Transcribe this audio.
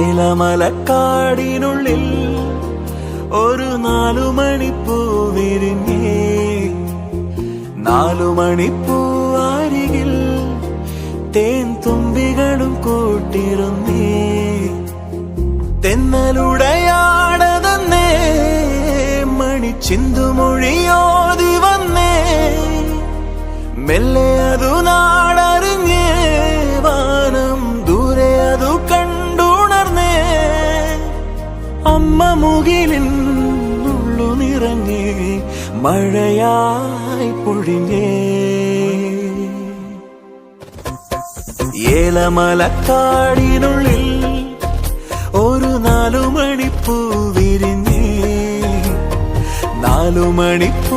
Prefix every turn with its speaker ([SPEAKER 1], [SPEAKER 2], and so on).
[SPEAKER 1] ഏലമലക്കാടിനുള്ളിൽ ഒരു 4 മണിപ്പൂ വിരിഞ്ഞേ, 4 മണിപ്പൂ അരികിൽ തേൻ തുമ്പികളും കൂട്ടിരുന്നേ. തെന്നലുടയാടതന്നേ മണിച്ചിന്തുമൊഴിയോതി വന്നേ, മെല്ലെ അതു നാടറിഞ്ഞേ, വാനം ദൂരെ അതു കണ്ടുണർന്നേ. അമ്മ മുകിലിൻ ഉള്ളു നിറഞ്ഞേ, മഴയായി പൊഴിഞ്ഞേ. ഏലമലക്കാടിനുള്ളിൽ ഒരു 4 മണിപ്പൂ വിരിഞ്ഞേ, 4 മണിപ്പൂ